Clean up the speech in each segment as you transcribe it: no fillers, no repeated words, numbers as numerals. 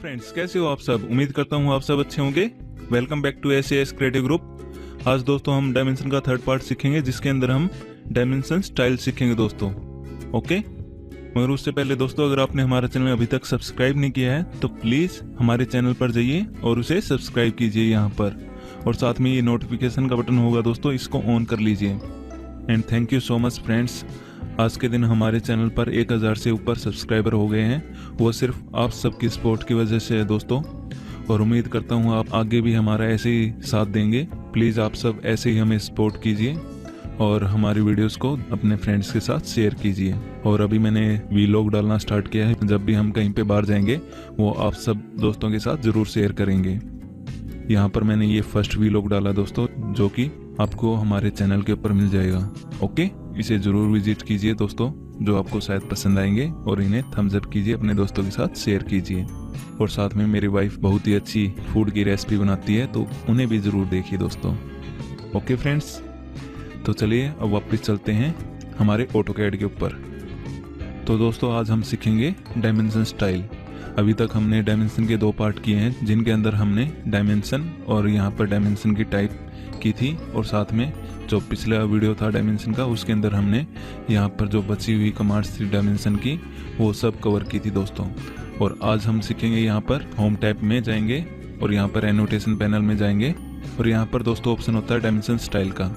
Friends, कैसे हो आप सब। उम्मीद करता हूँ आप सब अच्छे होंगे। Welcome back to SAS creative group. आज दोस्तों हम डायमेंशन का थर्ड पार्ट सीखेंगे, जिसके अंदर हम डायमेंशन स्टाइल सीखेंगे दोस्तों। ओके, मगर उससे पहले दोस्तों, अगर आपने हमारा चैनल अभी तक सब्सक्राइब नहीं किया है तो प्लीज़ हमारे चैनल पर जाइए और उसे सब्सक्राइब कीजिए यहाँ पर, और साथ में ये नोटिफिकेशन का बटन होगा दोस्तों, इसको ऑन कर लीजिए। And thank you so much friends. आज के दिन हमारे चैनल पर 1000 से ऊपर सब्सक्राइबर हो गए हैं, वो सिर्फ आप सबकी सपोर्ट की वजह से है दोस्तों। और उम्मीद करता हूँ आप आगे भी हमारा ऐसे ही साथ देंगे। प्लीज़ आप सब ऐसे ही हमें सपोर्ट कीजिए और हमारी वीडियोस को अपने फ्रेंड्स के साथ शेयर कीजिए। और अभी मैंने वीलॉग डालना स्टार्ट किया है, जब भी हम कहीं पे बाहर जाएंगे वो आप सब दोस्तों के साथ ज़रूर शेयर करेंगे। यहाँ पर मैंने ये फर्स्ट वीलॉग डाला दोस्तों, जो कि आपको हमारे चैनल के ऊपर मिल जाएगा। ओके, इसे ज़रूर विजिट कीजिए दोस्तों, जो आपको शायद पसंद आएंगे, और इन्हें थम्स अप कीजिए, अपने दोस्तों के साथ शेयर कीजिए। और साथ में मेरी वाइफ बहुत ही अच्छी फूड की रेसिपी बनाती है, तो उन्हें भी ज़रूर देखिए दोस्तों। ओके फ्रेंड्स, तो चलिए अब वापस चलते हैं हमारे ऑटोकैड के ऊपर। तो दोस्तों आज हम सीखेंगे डायमेंशन स्टाइल। अभी तक हमने डायमेंशन के 2 पार्ट किए हैं, जिनके अंदर हमने डायमेंशन और यहाँ पर डायमेंशन की टाइप की थी, और साथ में जो पिछला वीडियो था डायमेंशन का, उसके अंदर हमने यहाँ पर जो बची हुई कमांड्स थी डायमेंशन की, वो सब कवर की थी दोस्तों। और आज हम सीखेंगे, यहाँ पर होम टैब में जाएंगे और यहाँ पर एनोटेशन पैनल में जाएंगे, और यहाँ पर दोस्तों ऑप्शन होता है डायमेंशन स्टाइल का।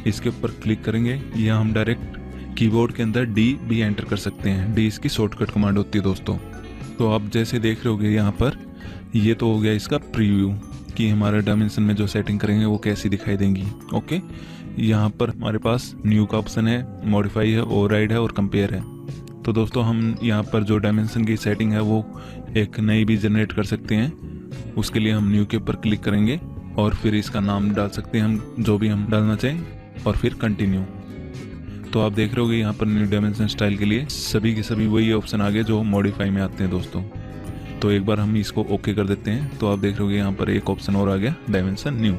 इसके ऊपर क्लिक करेंगे, यहाँ हम डायरेक्ट कीबोर्ड के अंदर D भी एंटर कर सकते हैं। D इसकी शॉर्टकट कमांड होती है दोस्तों। तो आप जैसे देख रहे होगे यहाँ पर, ये तो हो गया इसका प्रीव्यू कि हमारा डायमेंशन में जो सेटिंग करेंगे वो कैसी दिखाई देंगी। ओके, यहाँ पर हमारे पास न्यू का ऑप्शन है, मॉडिफाई है, ओवरराइड है और कंपेयर है। तो दोस्तों हम यहाँ पर जो डायमेंशन की सेटिंग है वो एक नई भी जनरेट कर सकते हैं। उसके लिए हम न्यू के ऊपर क्लिक करेंगे और फिर इसका नाम डाल सकते हैं हम, जो भी हम डालना चाहें, और फिर कंटिन्यू। तो आप देख रहे होगे यहाँ पर न्यू डायमेंशन स्टाइल के लिए सभी के सभी वही ऑप्शन आ गए जो मॉडिफाई में आते हैं दोस्तों। तो एक बार हम इसको ओके कर देते हैं, तो आप देख रहे होगे यहाँ पर एक ऑप्शन और आ गया, डायमेंशन न्यू।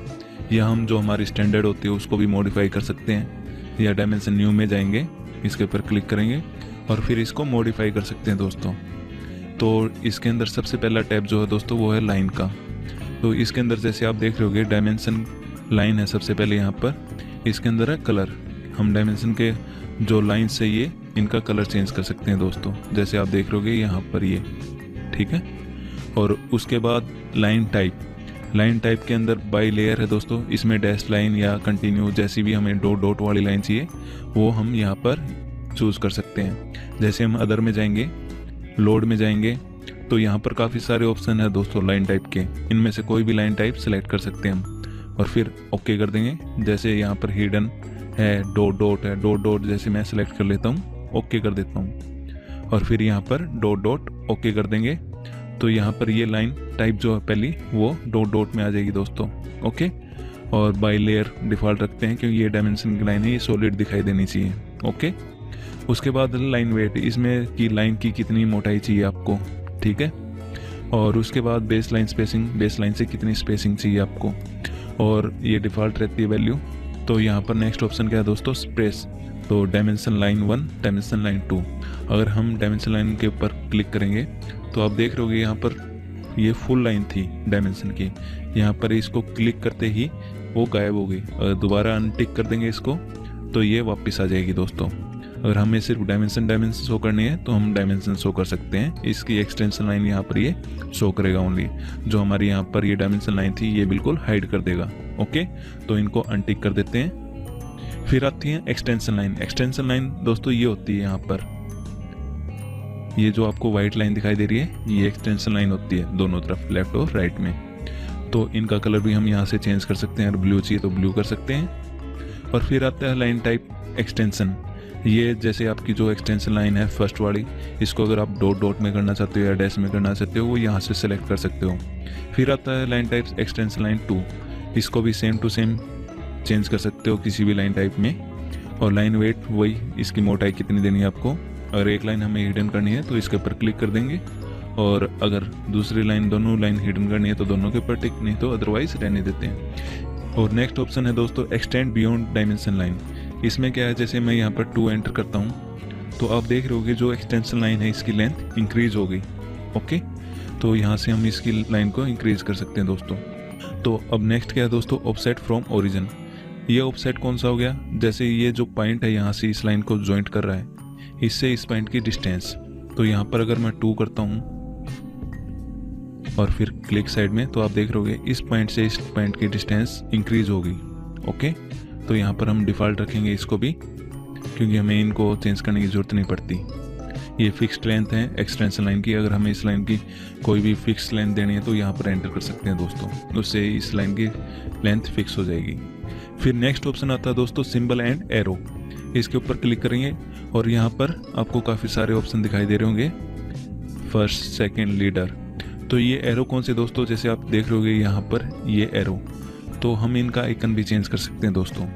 या हम जो हमारी स्टैंडर्ड होती है उसको भी मॉडिफाई कर सकते हैं, या डायमेंशन न्यू में जाएंगे, इसके ऊपर क्लिक करेंगे और फिर इसको मॉडिफाई कर सकते हैं दोस्तों। तो इसके अंदर सबसे पहला टैब जो है दोस्तों वो है लाइन का। तो इसके अंदर जैसे आप देख रहे होगे डायमेंशन लाइन है सबसे पहले, यहाँ पर इसके अंदर है कलर। हम डायमेंशन के जो लाइन से ये इनका कलर चेंज कर सकते हैं दोस्तों, जैसे आप देख रहे होगे यहाँ पर ये, ठीक है। और उसके बाद लाइन टाइप। लाइन टाइप के अंदर बाई लेयर है दोस्तों, इसमें डैश लाइन या कंटिन्यू, जैसी भी हमें डॉट डॉट वाली लाइन चाहिए वो हम यहाँ पर चूज़ कर सकते हैं। जैसे हम अदर में जाएंगे, लोड में जाएंगे, तो यहाँ पर काफ़ी सारे ऑप्शन है दोस्तों लाइन टाइप के। इनमें से कोई भी लाइन टाइप सेलेक्ट कर सकते हैं हम, और फिर ओके कर देंगे। जैसे यहाँ पर हिडन है, डॉट डॉट है, डॉट डॉट जैसे मैं सेलेक्ट कर लेता हूँ, ओके कर देता हूँ, और फिर यहाँ पर डॉट डॉट ओके कर देंगे। तो यहाँ पर ये लाइन टाइप जो है पहली, वो डॉट डॉट में आ जाएगी दोस्तों। ओके, और बाई लेयर डिफ़ॉल्ट रखते हैं क्योंकि ये डायमेंशन की लाइन है, ये सॉलिड दिखाई देनी चाहिए। ओके, उसके बाद लाइन वेट, इसमें की लाइन की कितनी मोटाई चाहिए आपको, ठीक है। और उसके बाद base line spacing, base line से कितनी स्पेसिंग चाहिए आपको, और ये डिफ़ॉल्ट रहती है वैल्यू। तो यहाँ पर नेक्स्ट ऑप्शन क्या है दोस्तों, स्पेस। तो डायमेंशन लाइन 1, डायमेंशन लाइन 2। अगर हम डायमेंशन लाइन के ऊपर क्लिक करेंगे तो आप देख रहे होगे यहाँ पर ये फुल लाइन थी डायमेंशन की, यहाँ पर इसको क्लिक करते ही वो गायब हो गई। अगर दोबारा अनटिक कर देंगे इसको तो ये वापस आ जाएगी दोस्तों। अगर हमें सिर्फ डायमेंशन शो करनी है तो हम डायमेंशन शो कर सकते हैं। इसकी एक्सटेंशन लाइन यहाँ पर ये शो करेगा ओनली, जो हमारी यहाँ पर ये डायमेंशन लाइन थी ये बिल्कुल हाइड कर देगा। ओके, तो इनको अनटिक कर देते हैं। फिर आती है एक्सटेंशन लाइन। एक्सटेंशन लाइन दोस्तों ये होती है यहाँ पर, ये जो आपको वाइट लाइन दिखाई दे रही है ये एक्सटेंशन लाइन होती है, दोनों तरफ लेफ्ट और राइट में। तो इनका कलर भी हम यहाँ से चेंज कर सकते हैं, अगर ब्लू चाहिए तो ब्लू कर सकते हैं। और फिर आता है लाइन टाइप एक्सटेंशन। ये जैसे आपकी जो एक्सटेंशन लाइन है फर्स्ट वाली, इसको अगर आप डॉट डॉट में करना चाहते हो या डैश में करना चाहते हो, वो यहाँ से सेलेक्ट कर सकते हो। फिर आता है लाइन टाइप एक्सटेंशन लाइन 2। इसको भी सेम टू सेम चेंज कर सकते हो किसी भी लाइन टाइप में। और लाइन वेट वही, इसकी मोटाई कितनी देनी है आपको। अगर एक लाइन हमें हिडन करनी है तो इसके ऊपर क्लिक कर देंगे, और अगर दूसरी लाइन, दोनों लाइन हिडन करनी है तो दोनों के ऊपर टिक, नहीं तो अदरवाइज रहने देते हैं। और नेक्स्ट ऑप्शन है दोस्तों एक्सटेंड बियॉन्ड डायमेंशन लाइन। इसमें क्या है, जैसे मैं यहाँ पर 2 एंटर करता हूँ तो आप देख रहे होगे जो एक्सटेंशन लाइन है इसकी लेंथ इंक्रीज हो गई। ओके, तो यहाँ से हम इसकी लाइन को इंक्रीज कर सकते हैं दोस्तों। तो अब नेक्स्ट क्या है दोस्तों, ऑफसेट फ्रॉम ओरिजिन। ये ऑफसेट कौन सा हो गया, जैसे ये जो पॉइंट है यहाँ से इस लाइन को ज्वाइंट कर रहा है, इससे इस पॉइंट की डिस्टेंस। तो यहाँ पर अगर मैं 2 करता हूँ और फिर क्लिक साइड में, तो आप देख रहोगे इस पॉइंट से इस पॉइंट की डिस्टेंस इंक्रीज होगी। ओके, तो यहाँ पर हम डिफ़ॉल्ट रखेंगे इसको भी, क्योंकि हमें इनको चेंज करने की ज़रूरत नहीं पड़ती। ये फिक्स्ड लेंथ है एक्सटेंशन लाइन की। अगर हमें इस लाइन की कोई भी फिक्स लेंथ देनी है तो यहाँ पर एंटर कर सकते हैं दोस्तों, उससे इस लाइन की लेंथ फिक्स हो जाएगी। फिर नेक्स्ट ऑप्शन आता है दोस्तों सिंबल एंड एरो। इसके ऊपर क्लिक करेंगे और यहाँ पर आपको काफ़ी सारे ऑप्शन दिखाई दे रहे होंगे, फर्स्ट सेकेंड लीडर। तो ये एरो कौन से दोस्तों, जैसे आप देख रहे होगे यहाँ पर ये एरो, तो हम इनका आइकन भी चेंज कर सकते हैं दोस्तों।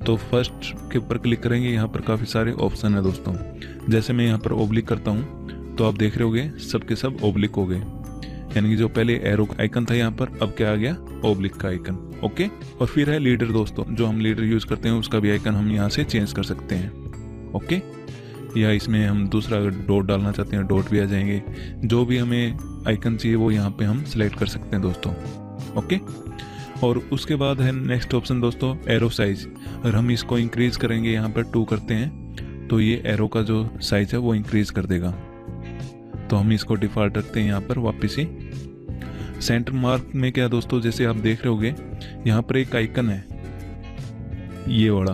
तो फर्स्ट के ऊपर क्लिक करेंगे, यहाँ पर काफ़ी सारे ऑप्शन है दोस्तों। जैसे मैं यहाँ पर ओब्लिक करता हूँ तो आप देख रहे होगे सब के सब ओब्लिक हो गए, यानी कि जो पहले एरो का आइकन था यहाँ पर, अब क्या आ गया, ओब्लिक का आइकन। ओके, और फिर है लीडर दोस्तों, जो हम लीडर यूज़ करते हैं उसका भी आइकन हम यहाँ से चेंज कर सकते हैं। ओके, या इसमें हम दूसरा डॉट डालना चाहते हैं डॉट भी आ जाएंगे। जो भी हमें आइकन चाहिए वो यहाँ पे हम सिलेक्ट कर सकते हैं दोस्तों। ओके, और उसके बाद है नेक्स्ट ऑप्शन दोस्तों एरो साइज। अगर हम इसको इंक्रीज करेंगे, यहाँ पर 2 करते हैं तो ये एरो का जो साइज है वो इंक्रीज कर देगा। तो हम इसको डिफ़ॉल्ट रखते हैं यहाँ पर वापस ही। सेंटर मार्क में क्या दोस्तों, जैसे आप देख रहे होगे यहाँ पर एक आइकन है ये वाला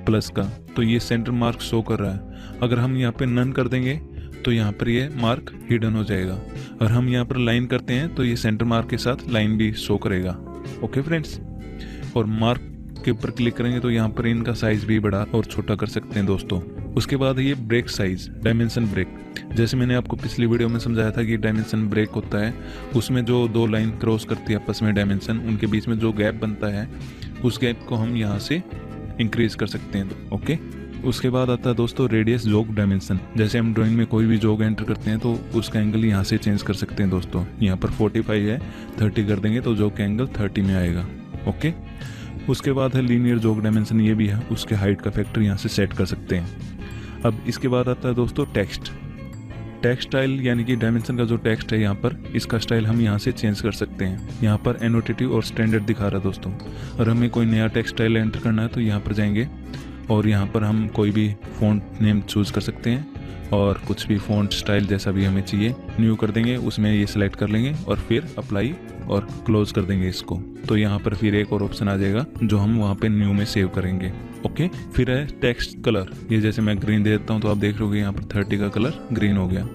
प्लस का, तो ये सेंटर मार्क शो कर रहा है। अगर हम यहाँ पे नन कर देंगे तो यहाँ पर ये मार्क हिडन हो जाएगा। अगर हम यहाँ पर लाइन करते हैं तो ये सेंटर मार्क के साथ लाइन भी शो करेगा। ओके फ्रेंड्स, और मार्क के ऊपर क्लिक करेंगे तो यहाँ पर इनका साइज भी बड़ा और छोटा कर सकते हैं दोस्तों। उसके बाद ये ब्रेक साइज, डायमेंशन ब्रेक। जैसे मैंने आपको पिछली वीडियो में समझाया था कि डायमेंशन ब्रेक होता है, उसमें जो 2 लाइन क्रॉस करती है आपस में डायमेंशन, उनके बीच में जो गैप बनता है उस गैप को हम यहाँ से इंक्रीज कर सकते हैं। ओके, उसके बाद आता है दोस्तों रेडियस जॉग डायमेंशन। जैसे हम ड्राइंग में कोई भी जॉग एंटर करते हैं तो उसका एंगल यहाँ से चेंज कर सकते हैं दोस्तों। यहाँ पर 45 है, 30 कर देंगे तो जॉग का एंगल 30 में आएगा। ओके, उसके बाद है लीनियर जॉग डायमेंशन, ये भी है, उसके हाइट का फैक्टर यहाँ से सेट कर सकते हैं। अब इसके बाद आता है दोस्तों टेक्स्ट स्टाइल, यानी कि डायमेंशन का जो टेक्स्ट है यहाँ पर, इसका स्टाइल हम यहाँ से चेंज कर सकते हैं। यहाँ पर एनोटेटिव और स्टैंडर्ड दिखा रहा है दोस्तों। और हमें कोई नया टेक्स्ट स्टाइल एंटर करना है तो यहाँ पर जाएंगे और यहाँ पर हम कोई भी फ़ॉन्ट नेम चूज़ कर सकते हैं और कुछ भी फ़ॉन्ट स्टाइल जैसा भी हमें चाहिए न्यू कर देंगे, उसमें ये सिलेक्ट कर लेंगे और फिर अप्लाई और क्लोज कर देंगे इसको। तो यहाँ पर फिर एक और ऑप्शन आ जाएगा जो हम वहाँ पे न्यू में सेव करेंगे। ओके, फिर है टेक्स्ट कलर। ये जैसे मैं ग्रीन दे देता हूँ तो आप देख रहे हो यहाँ पर 30 का कलर ग्रीन हो गया,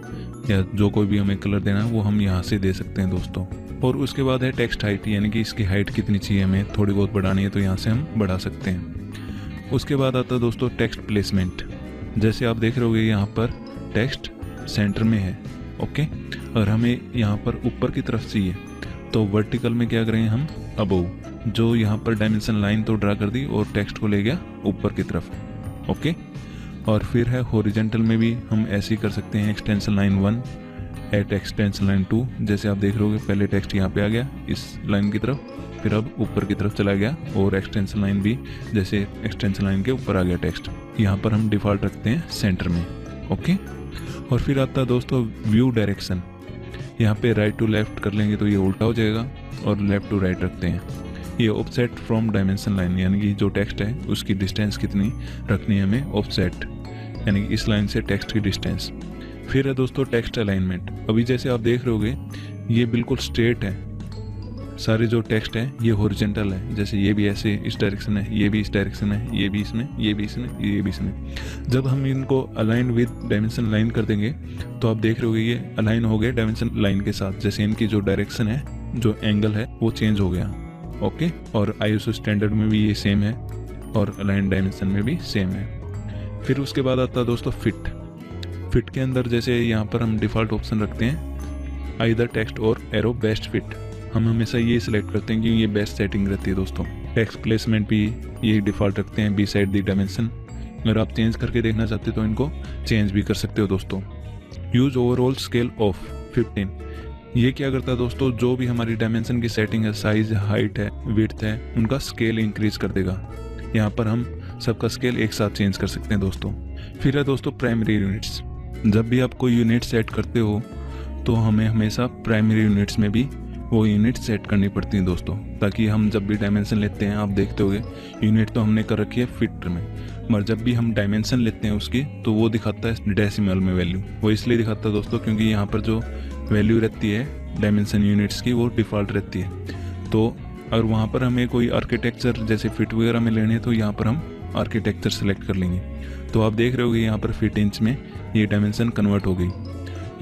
या जो कोई भी हमें कलर देना है वो हम यहाँ से दे सकते हैं दोस्तों। और उसके बाद है टेक्स्ट हाइट, यानी कि इसकी हाइट कितनी चाहिए हमें, थोड़ी बहुत बढ़ानी है तो यहाँ से हम बढ़ा सकते हैं। उसके बाद आता है दोस्तों टेक्स्ट प्लेसमेंट। जैसे आप देख रहे होगे यहाँ पर टेक्स्ट सेंटर में है। ओके, और हमें यहाँ पर ऊपर की तरफ चाहिए तो वर्टिकल में क्या करेंगे हम, अबोव। जो यहाँ पर डायमेंशन लाइन तो ड्रा कर दी और टेक्स्ट को ले गया ऊपर की तरफ। ओके, और फिर है हॉरिजॉन्टल में भी हम ऐसे ही कर सकते हैं, extension line 1 at extension line 2। जैसे आप देख रहे होगे पहले टेक्स्ट यहाँ पे आ गया इस लाइन की तरफ, फिर अब ऊपर की तरफ चला गया, और एक्सटेंशन लाइन भी जैसे एक्सटेंशन लाइन के ऊपर आ गया टेक्स्ट। यहाँ पर हम डिफ़ॉल्ट रखते हैं सेंटर में। ओके, और फिर आता है दोस्तों व्यू डायरेक्शन। यहाँ पे राइट टू लेफ्ट कर लेंगे तो ये उल्टा हो जाएगा, और लेफ्ट टू राइट रखते हैं। ये ऑफसेट फ्रॉम डायमेंशन लाइन, यानी कि जो टेक्स्ट है उसकी डिस्टेंस कितनी रखनी है हमें, ऑफसेट, यानी कि इस लाइन से टेक्स्ट की डिस्टेंस। फिर है दोस्तों टेक्स्ट अलाइनमेंट। अभी जैसे आप देख रहे होगे ये बिल्कुल स्ट्रेट है, सारे जो टेक्स्ट है ये हॉरिजॉन्टल है। जैसे ये भी ऐसे इस डायरेक्शन है, ये भी इस डायरेक्शन है, ये भी इसमें, ये भी इसमें, ये भी इसमें। जब हम इनको अलाइन विद डायमेंशन लाइन कर देंगे तो आप देख रहे होगे ये अलाइन हो गए डायमेंशन लाइन के साथ। जैसे इनकी जो डायरेक्शन है, जो एंगल है वो चेंज हो गया। ओके, और आईएसओ स्टैंडर्ड में भी ये सेम है और अलाइन डायमेंशन में भी सेम है। फिर उसके बाद आता है दोस्तों फिट के अंदर जैसे यहाँ पर हम डिफ़ॉल्ट ऑप्शन रखते हैं आइदर टेक्स्ट और एरो बेस्ट फिट। हम हमेशा ये सिलेक्ट करते हैं क्योंकि ये बेस्ट सेटिंग रहती है दोस्तों। टेक्स्ट प्लेसमेंट भी ये डिफ़ॉल्ट रखते हैं बी साइड दी डायमेंशन। अगर आप चेंज करके देखना चाहते हो तो इनको चेंज भी कर सकते हो दोस्तों। Use overall scale of 15। ये क्या करता है दोस्तों, जो भी हमारी डायमेंशन की सेटिंग है, साइज, हाइट है, विड्थ है, उनका स्केल इंक्रीज कर देगा। यहाँ पर हम सबका स्केल एक साथ चेंज कर सकते हैं दोस्तों। फिर है दोस्तों प्राइमरी यूनिट्स। जब भी आप कोई यूनिट सेट करते हो तो हमें हमेशा प्राइमरी यूनिट्स में भी वो यूनिट सेट करनी पड़ती हैं दोस्तों, ताकि हम जब भी डायमेंशन लेते हैं, आप देखते होंगे यूनिट तो हमने कर रखी है फीट में, मगर जब भी हम डायमेंशन लेते हैं उसकी तो वो दिखाता है डेसिमल में वैल्यू। वो इसलिए दिखाता है दोस्तों क्योंकि यहाँ पर जो वैल्यू रहती है डायमेंशन यूनिट्स की वो डिफ़ॉल्ट रहती है। तो अगर वहाँ पर हमें कोई आर्किटेक्चर जैसे फिट वगैरह में लेने हैं तो यहाँ पर हम आर्किटेक्चर सेलेक्ट कर लेंगे। तो आप देख रहे होगे यहाँ पर फीट इंच में ये डायमेंशन कन्वर्ट हो गई।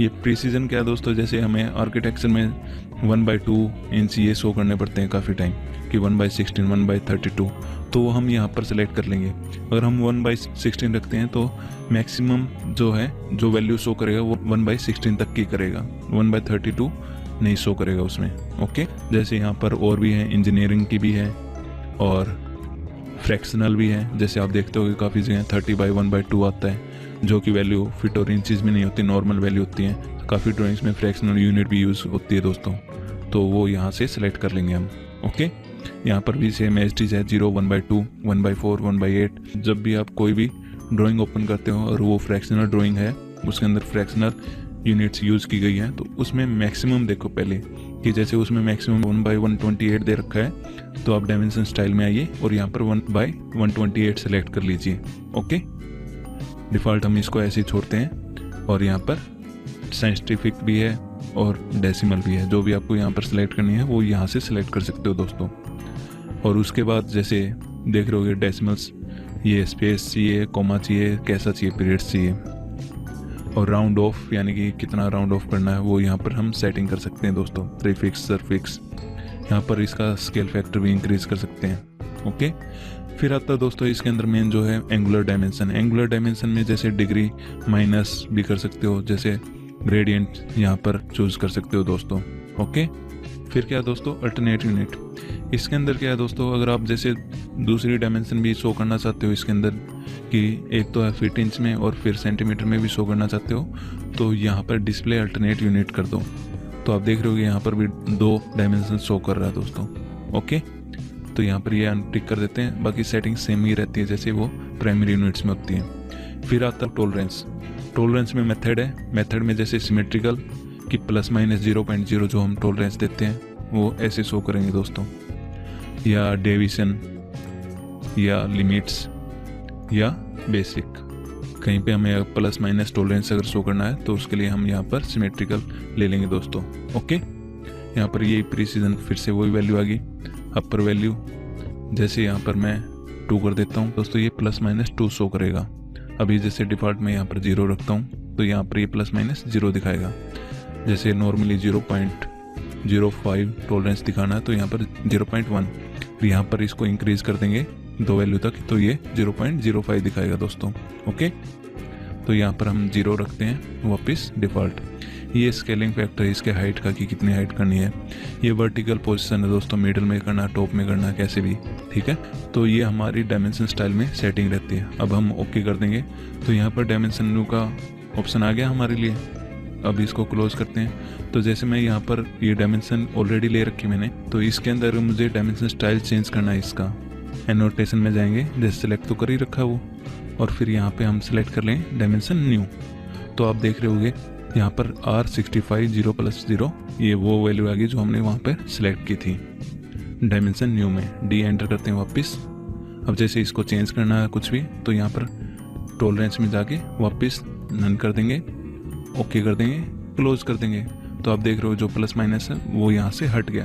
ये प्रिसीजन क्या है दोस्तों, जैसे हमें आर्किटेक्चर में 1/2 इंच ये शो करने पड़ते हैं काफ़ी टाइम कि 1/16, 1/32, तो हम यहाँ पर सेलेक्ट कर लेंगे। अगर हम 1/16 रखते हैं तो मैक्सिमम जो है जो वैल्यू शो करेगा वो 1/16 तक की करेगा, 1/32 नहीं शो करेगा उसमें। ओके, जैसे यहाँ पर और भी है, इंजीनियरिंग की भी है और फ्रैक्शनल भी है। जैसे आप देखते हो कि काफ़ी जगह 30/1/2 आता है, जो कि वैल्यू फीट और इंचज़ में नहीं होती, नॉर्मल वैल्यू होती है। काफ़ी ड्राइंग्स में फ्रैक्शनल यूनिट भी यूज़ होती है दोस्तों, तो वो यहाँ से सिलेक्ट कर लेंगे हम। ओके, यहाँ पर भी सेम एज है 0, 1/2, 1/4, 1/8। जब भी आप कोई भी ड्राइंग ओपन करते हो और वो फ्रैक्शनल ड्राइंग है, उसके अंदर फ्रैक्शनल यूनिट्स यूज़ की गई हैं, तो उसमें मैक्सिमम देखो पहले कि जैसे उसमें मैक्सिमम 1/128 दे रखा है, तो आप डायमेंशन स्टाइल में आइए और यहाँ पर 1/128 सेलेक्ट कर लीजिए। ओके, डिफ़ॉल्ट हम इसको ऐसे ही छोड़ते हैं और यहाँ पर साइंटिफिक भी है और डेसिमल भी है। जो भी आपको यहाँ पर सेलेक्ट करनी है वो यहाँ से सिलेक्ट कर सकते हो दोस्तों। और उसके बाद जैसे देख रहे होगे डेसिमल्स, ये स्पेस चाहिए, कॉमा चाहिए, कैसा चाहिए, पीरियड्स चाहिए, और राउंड ऑफ यानी कि कितना राउंड ऑफ करना है वो यहाँ पर हम सेटिंग कर सकते हैं दोस्तों। प्रीफिक्स, सरफिक्स, यहाँ पर इसका स्केल फैक्टर भी इंक्रीज कर सकते हैं। ओके, फिर आता है दोस्तों इसके अंदर मेन जो है एंगुलर डायमेंशन। एंगुलर डायमेंशन में जैसे डिग्री माइनस भी कर सकते हो, जैसे ग्रेडियंट यहाँ पर चूज कर सकते हो दोस्तों। ओके, फिर क्या है दोस्तों अल्टरनेट यूनिट। इसके अंदर क्या है दोस्तों, अगर आप जैसे दूसरी डायमेंशन भी शो करना चाहते हो इसके अंदर कि एक तो है फीट इंच में और फिर सेंटीमीटर में भी शो करना चाहते हो, तो यहाँ पर डिस्प्ले अल्टरनेट यूनिट कर दो। तो आप देख रहे हो कि यहाँ पर भी 2 डायमेंशन शो कर रहा है दोस्तों। ओके, तो यहाँ पर ये अनटिक कर देते हैं, बाकी सेटिंग सेम ही रहती है जैसे वो प्राइमरी यूनिट्स में होती है। फिर आता है टॉलरेंस। टॉलरेंस में मेथड है, मेथड में जैसे सिमेट्रिकल कि ±0.0 जो हम टॉलरेंस देते हैं वो ऐसे शो करेंगे दोस्तों, या डेविएशन या लिमिट्स या बेसिक। कहीं पे हमें प्लस माइनस टॉलरेंस अगर शो करना है तो उसके लिए हम यहाँ पर सिमेट्रिकल ले लेंगे दोस्तों। ओके, यहाँ पर ये प्रिसीजन फिर से वही वैल्यू आ गई। अपर वैल्यू जैसे यहाँ पर मैं 2 कर देता हूँ दोस्तों, ये ±2 शो करेगा। अभी जैसे डिफ़ॉल्ट में यहाँ पर 0 रखता हूँ तो यहाँ पर ये ±0 दिखाएगा। जैसे नॉर्मली 0.05 टॉलरेंस दिखाना है तो यहाँ पर 0.1, फिर यहाँ पर इसको इंक्रीज कर देंगे 2 वैल्यू तक तो ये 0.05 दिखाएगा दोस्तों। ओके, तो यहाँ पर हम 0 रखते हैं वापस डिफ़ॉल्ट। ये स्केलिंग फैक्टर है इसके हाइट का कि कितनी हाइट करनी है। ये वर्टिकल पोजीशन है दोस्तों, मिडिल में करना, टॉप में करना, कैसे भी, ठीक है। तो ये हमारी डायमेंशन स्टाइल में सेटिंग रहती है। अब हम ओके कर देंगे तो यहाँ पर डायमेंशन न्यू का ऑप्शन आ गया हमारे लिए। अब इसको क्लोज करते हैं। तो जैसे मैं यहाँ पर ये डायमेंशन ऑलरेडी ले रखी मैंने, तो इसके अंदर मुझे डायमेंशन स्टाइल चेंज करना है इसका। एनोटेशन में जाएंगे, जैसे सेलेक्ट तो कर ही रखा वो, और फिर यहाँ पे हम सेलेक्ट कर लें डायमेंशन न्यू। तो आप देख रहे होंगे यहाँ पर R65 0+0 ये वो वैल्यू आ गई जो हमने वहाँ पर सिलेक्ट की थी डायमेंशन न्यू में। डी एंटर करते हैं वापस। अब जैसे इसको चेंज करना है कुछ भी तो यहाँ पर टॉलरेंस में जाके वापस नन कर देंगे, ओके कर देंगे, क्लोज कर देंगे। तो आप देख रहे हो जो प्लस माइनस है वो यहाँ से हट गया।